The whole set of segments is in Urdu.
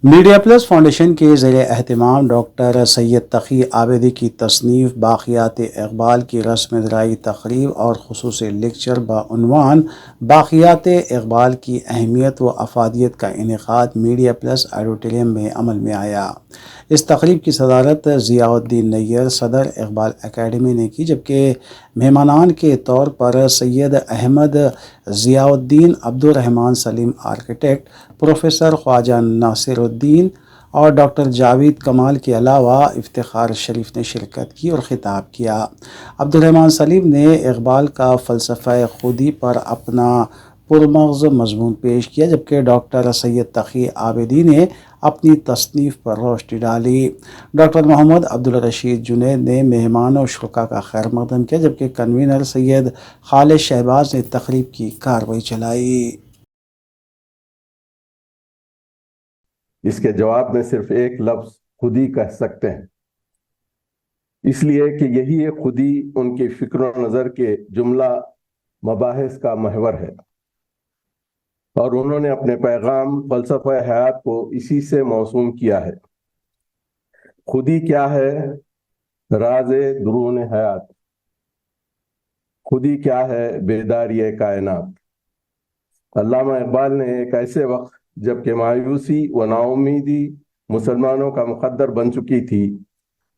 میڈیا پلس فاؤنڈیشن کے زیر اہتمام ڈاکٹر سید تقی عابدی کی تصنیف باقیات اقبال کی رسم زراعی تقریب اور خصوصی لیکچر بعنوان باقیات اقبال کی اہمیت و افادیت کا انعقاد میڈیا پلس آڈیٹوریم میں عمل میں آیا۔ اس تقریب کی صدارت ضیاء الدین نیر صدر اقبال اکیڈمی نے کی، جبکہ مہمانان کے طور پر سید احمد ضیاء الدین، عبدالرحمن سلیم آرکیٹیکٹ، پروفیسر خواجہ ناصر الدین اور ڈاکٹر جاوید کمال کے علاوہ افتخار شریف نے شرکت کی اور خطاب کیا۔ عبدالرحمن سلیم نے اقبال کا فلسفہ خودی پر اپنا پرمغز مضمون پیش کیا، جبکہ ڈاکٹر سید تقی عابدی نے اپنی تصنیف پر روشنی ڈالی۔ ڈاکٹر محمد عبدالرشید جنید نے مہمان و شرکا کا خیر مقدم کیا، جبکہ کنوینر سید خالد شہباز نے تقریب کی کارروائی چلائی۔ اس کے جواب میں صرف ایک لفظ خودی کہہ سکتے ہیں، اس لیے کہ یہی خودی ان کی فکر و نظر کے جملہ مباحث کا محور ہے، اور انہوں نے اپنے پیغام فلسفہ حیات کو اسی سے موسوم کیا ہے۔ خودی کیا ہے؟ راز درون حیات۔ خودی کیا ہے؟ بیداری کائنات۔ علامہ اقبال نے ایک ایسے وقت جبکہ مایوسی و ناامیدی مسلمانوں کا مقدر بن چکی تھی،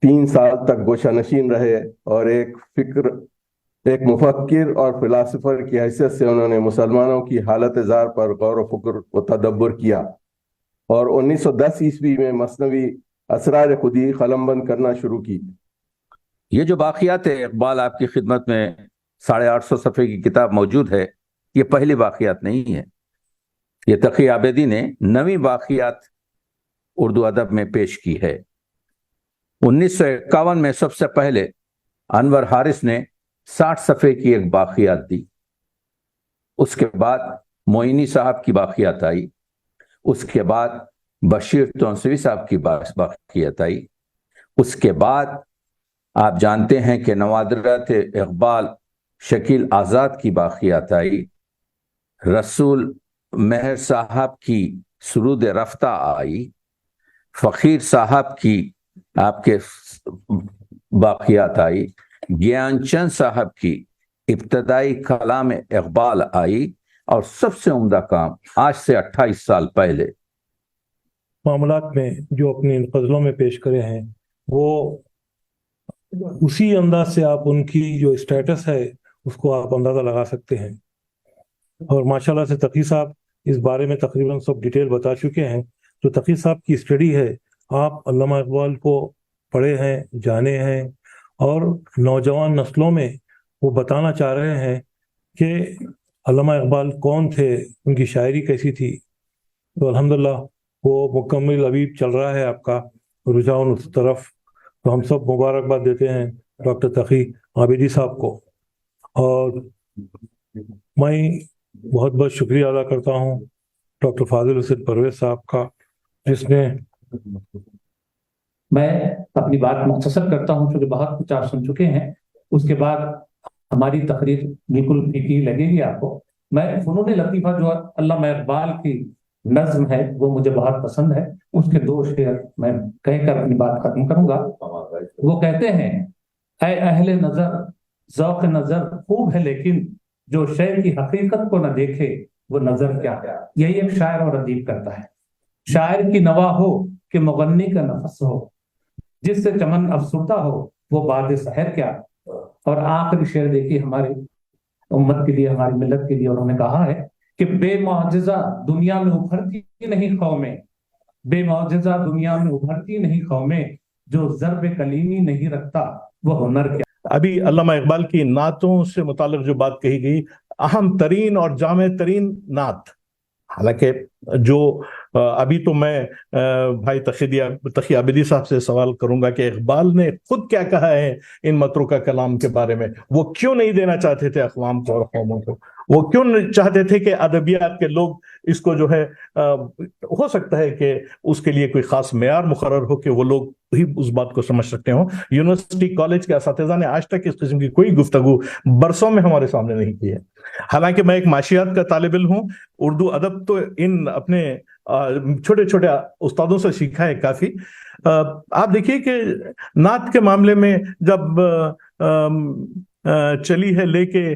3 سال تک گوشہ نشین رہے اور ایک مفکر اور فلاسفر کی حیثیت سے انہوں نے مسلمانوں کی حالت زار پر غور و فکر و تدبر کیا، اور 1910 عیسوی میں مثنوی اسرار خودی قلم بند کرنا شروع کی۔ یہ جو باقیات اقبال آپ کی خدمت میں 850 صفحے کی کتاب موجود ہے، یہ پہلی باقیات نہیں ہے۔ یہ تقی عابدی نے 9ویں باقیات اردو ادب میں پیش کی ہے۔ 1951 میں سب سے پہلے انور حارث نے 60 صفحے کی ایک باقیات دی۔ اس کے بعد معینی صاحب کی باقیات آئی، اس کے بعد بشیر تونسوی صاحب کی باقیات آئی، اس کے بعد آپ جانتے ہیں کہ نوادرات اقبال شکیل آزاد کی باقیات آئی، رسول مہر صاحب کی سرود رفتہ آئی، فقیر صاحب کی آپ کے باقیات آئی، گیان چند صاحب کی ابتدائی کلام اقبال آئی، اور سب سے عمدہ کام آج سے 28 سال پہلے معاملات میں جو اپنی غزلوں میں پیش کرے ہیں، وہ اسی انداز سے آپ ان کی جو اسٹیٹس ہے اس کو آپ اندازہ لگا سکتے ہیں، اور ماشاءاللہ سے تقی صاحب اس بارے میں تقریباً سب ڈیٹیل بتا چکے ہیں۔ جو تقی صاحب کی اسٹڈی ہے، آپ علامہ اقبال کو پڑھے ہیں، جانے ہیں، اور نوجوان نسلوں میں وہ بتانا چاہ رہے ہیں کہ علامہ اقبال کون تھے، ان کی شاعری کیسی تھی۔ تو الحمدللہ وہ مکمل ابھی چل رہا ہے آپ کا رجحان اس طرف، تو ہم سب مبارکباد دیتے ہیں ڈاکٹر تقی عابدی صاحب کو، اور میں بہت بہت شکریہ ادا کرتا ہوں ڈاکٹر فاضل حسین پرویز صاحب کا، جس نے میں اپنی بات مختصر کرتا ہوں کیونکہ بہت کچھ آپ سن چکے ہیں۔ اس کے بعد ہماری تقریر بالکل پھیکی لگے گی آپ کو۔ میں فنون لطیفہ جو علامہ اقبال کی نظم ہے وہ مجھے بہت پسند ہے، اس کے 2 شعر میں کہہ کر اپنی بات ختم کروں گا۔ وہ کہتے ہیں: اے اہل نظر ذوق نظر خوب ہے، لیکن جو شے کی حقیقت کو نہ دیکھے وہ نظر کیا۔ یہی ایک شاعر اور ادیب کرتا ہے۔ شاعر کی نوا ہو کہ مغنی کا نفس ہو، جس سے چمن افسردہ ہو وہ باد سحر کیا۔ اور آخری شعر دیکھیے ہماری امت کے لیے، ہماری ملت کے لیے، انہوں نے کہا ہے کہ بے معجزہ دنیا میں ابھرتی نہیں قومیں، بے معجزہ دنیا میں ابھرتی نہیں قومیں، جو ضرب کلیمی نہیں رکھتا وہ ہنر کیا۔ ابھی علامہ اقبال کی نعتوں سے متعلق جو بات کہی گئی، اہم ترین اور جامع ترین نعت، حالانکہ جو ابھی تو میں بھائی تقی عابدی صاحب سے سوال کروں گا کہ اقبال نے خود کیا کہا ہے ان متروکہ کلام کے بارے میں، وہ کیوں نہیں دینا چاہتے تھے اقوام کو اور قوموں کو، وہ کیوں چاہتے تھے کہ ادبیات کے لوگ اس کو جو ہے ہو سکتا ہے کہ اس کے لیے کوئی خاص معیار مقرر ہو کہ وہ لوگ ہی اس بات کو سمجھ سکتے ہوں. یونیورسٹی کالج کے اساتذہ نے آج تک اس قسم کی کوئی گفتگو برسوں میں ہمارے سامنے نہیں کی ہے. حالانکہ میں ایک معاشیات کا طالب علم ہوں، اردو ادب تو ان اپنے چھوٹے چھوٹے استادوں سے سیکھا ہے کافی. آپ دیکھیے کہ نعت کے معاملے میں جب چلی ہے لے کے